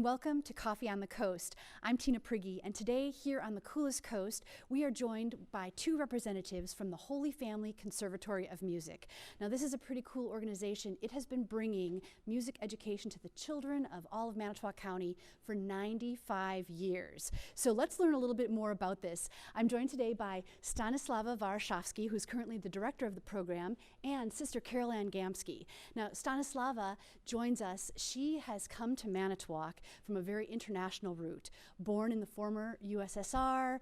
welcome to Coffee on the Coast. I'm Tina Prigge, and today here on the coolest coast, we are joined by two representatives from the Holy Family Conservatory of Music. Now, this is a pretty cool organization. It has been bringing music education to the children of all of Manitowoc County for 95 years. So let's learn a little bit more about this. I'm joined today by Stanislava Warszawski, who's currently the director of the program, and Sister Carol Ann Gamsky. Now, Stanislava joins us. She has come to Manitowoc from a very international route. Born in the former USSR,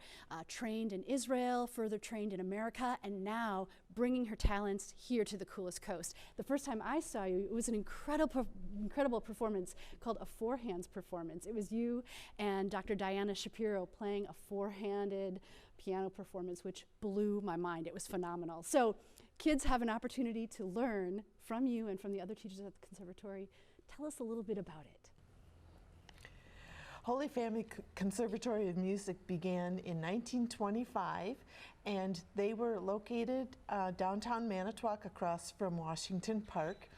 trained in Israel, further trained in America, and now bringing her talents here to the coolest coast. The first time I saw you, it was an incredible performance called a four-hands performance. It was you and Dr. Diana Shapiro playing a four-handed piano performance, which blew my mind. It was phenomenal. So kids have an opportunity to learn from you and from the other teachers at the conservatory. Tell us a little bit about it. Holy Family Conservatory of Music began in 1925, and they were located downtown Manitowoc across from Washington Park.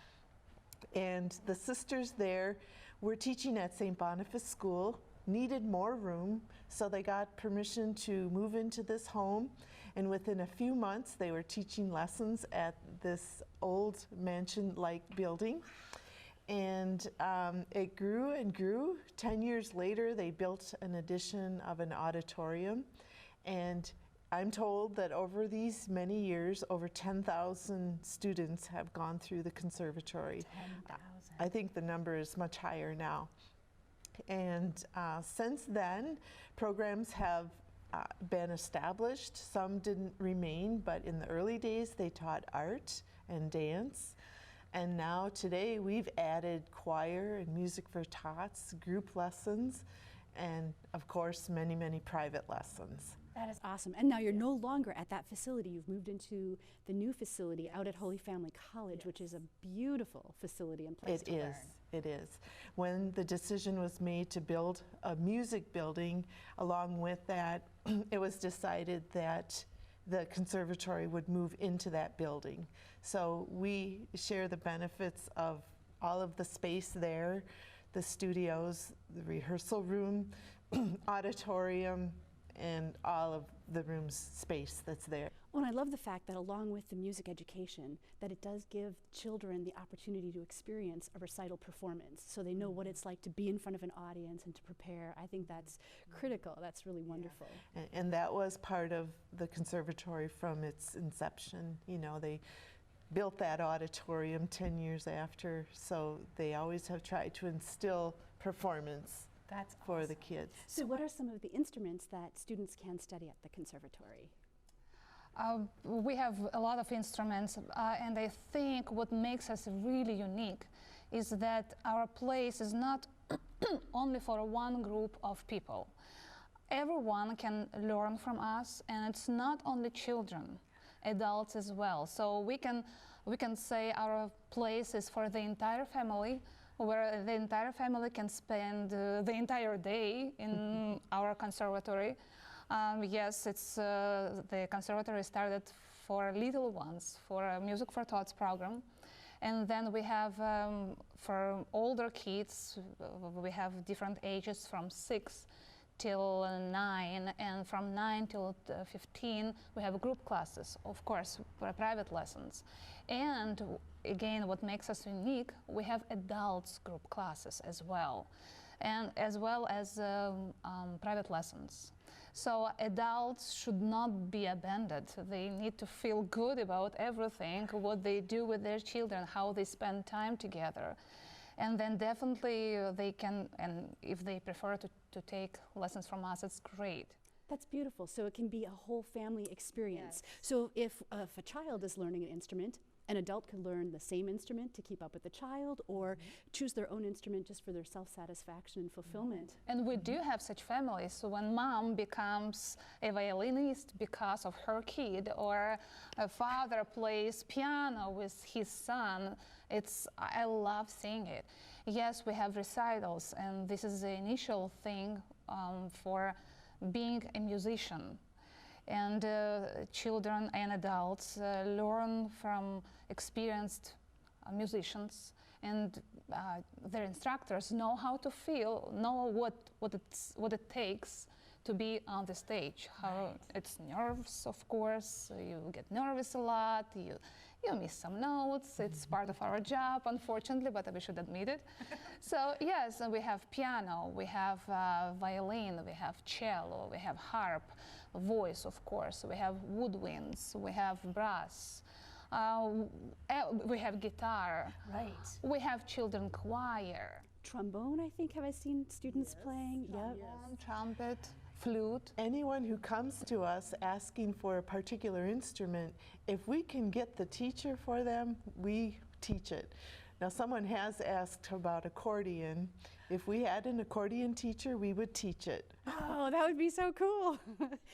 And the sisters there were teaching at St. Boniface School, needed more room, so they got permission to move into this home. And within a few months, they were teaching lessons at this old mansion-like building. And it grew and grew. 10 years later, they built an addition of an auditorium. And I'm told that over these many years, over 10,000 students have gone through the conservatory. 10,000. I think the number is much higher now. And since then, programs have been established. Some didn't remain, but in the early days, they taught art and dance. And now today we've added choir and music for tots, group lessons, and of course many, many private lessons. That is awesome. And now you're no longer at that facility. You've moved into the new facility out at Holy Family College, which is a beautiful facility and place to learn. It is. When the decision was made to build a music building, along with that, it was decided that the conservatory would move into that building. So we share the benefits of all of the space there, the studios, the rehearsal room, auditorium, and all of the room's space that's there. Well, and I love the fact that along with the music education, that it does give children the opportunity to experience a recital performance, so they know what it's like to be in front of an audience and to prepare. I think that's critical. That's really wonderful. Yeah. And that was part of the conservatory from its inception. You know, they built that auditorium 10 years after, so they always have tried to instill performance. That's for awesome. the kids. So what are some of the instruments that students can study at the conservatory? We have a lot of instruments, and I think what makes us really unique is that our place is not only for one group of people. Everyone can learn from us, and it's not only children, adults as well. So we can say our place is for the entire family, where the entire family can spend the entire day in our conservatory. Yes, it's the conservatory started for little ones, for a Music for Tots program. And then we have, for older kids, we have different ages from 6 till 9, and from 9 till 15 we have group classes, of course, for private lessons. And again, what makes us unique, we have adults group classes as well, and as well as private lessons. So adults should not be abandoned. They need to feel good about everything, what they do with their children, how they spend time together. And then definitely they can, and if they prefer to take lessons from us, it's great. That's beautiful. So it can be a whole family experience. Yes. So if a child is learning an instrument, an adult can learn the same instrument to keep up with the child, or choose their own instrument just for their self-satisfaction and fulfillment. And we do have such families. So when mom becomes a violinist because of her kid, or a father plays piano with his son, I love seeing it. Yes, we have recitals, and this is the initial thing for being a musician. And children and adults learn from experienced musicians, and their instructors know how to feel, know what it takes to be on the stage. How it's nerves, of course. You get nervous a lot. You miss some notes. It's part of our job, unfortunately, but we should admit it. So yes, we have piano, we have violin, we have cello, we have harp, voice, of course. We have woodwinds, we have brass. We have guitar. Right. We have children choir. Trombone, I think, have I seen students playing? Yep. Trumpet, flute. Anyone who comes to us asking for a particular instrument, if we can get the teacher for them, we teach it. Now, someone has asked about accordion. If we had an accordion teacher, we would teach it. Oh, that would be so cool.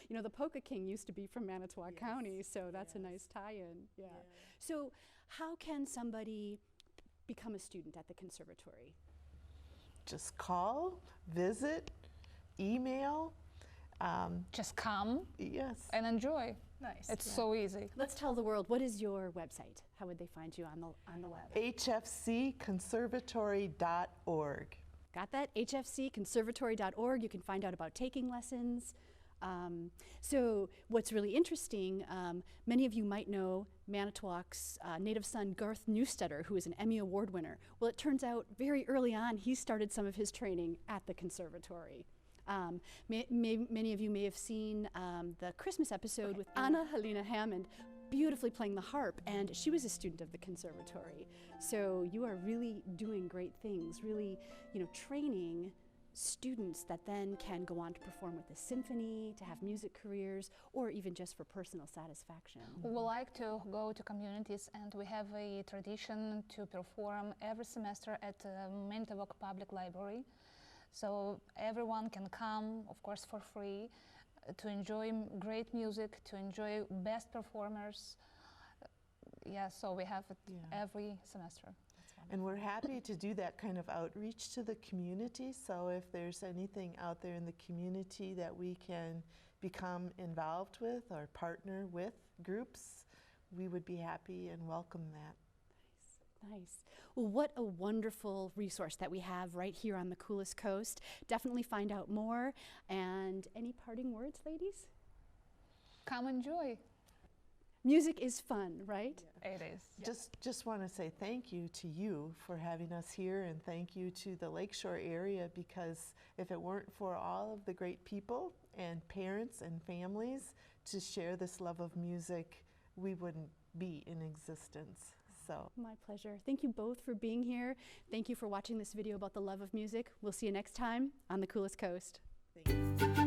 You know, the Polka King used to be from Manitowoc County, so that's a nice tie-in. Yeah. So how can somebody become a student at the conservatory? Just call, visit, email. Just come Yes. and enjoy. Nice. It's so easy. Let's tell the world, what is your website? How would they find you on the web? hfcconservatory.org. Got that? hfcconservatory.org. You can find out about taking lessons. So what's really interesting, many of you might know Manitowoc's native son, Garth Newstetter, who is an Emmy Award winner. Well, it turns out very early on, he started some of his training at the conservatory. Many of you may have seen the Christmas episode with Anna Helena Hammond beautifully playing the harp, and she was a student of the conservatory. So you are really doing great things, really, training students that then can go on to perform with the symphony, to have music careers, or even just for personal satisfaction. We like to go to communities, and we have a tradition to perform every semester at Manitowoc Public Library. So everyone can come, of course, for free, to enjoy great music, to enjoy best performers. So we have it every semester. And we're happy to do that kind of outreach to the community. So if there's anything out there in the community that we can become involved with or partner with groups, we would be happy and welcome that. Nice. Well, what a wonderful resource that we have right here on the coolest coast. Definitely find out more. And any parting words, ladies? Come enjoy. Music is fun, right? It is. Just want to say thank you to you for having us here, and thank you to the Lakeshore area, because if it weren't for all of the great people and parents and families to share this love of music, we wouldn't be in existence. So. My pleasure. Thank you both for being here. Thank you for watching this video about the love of music. We'll see you next time on the coolest coast. Thank you.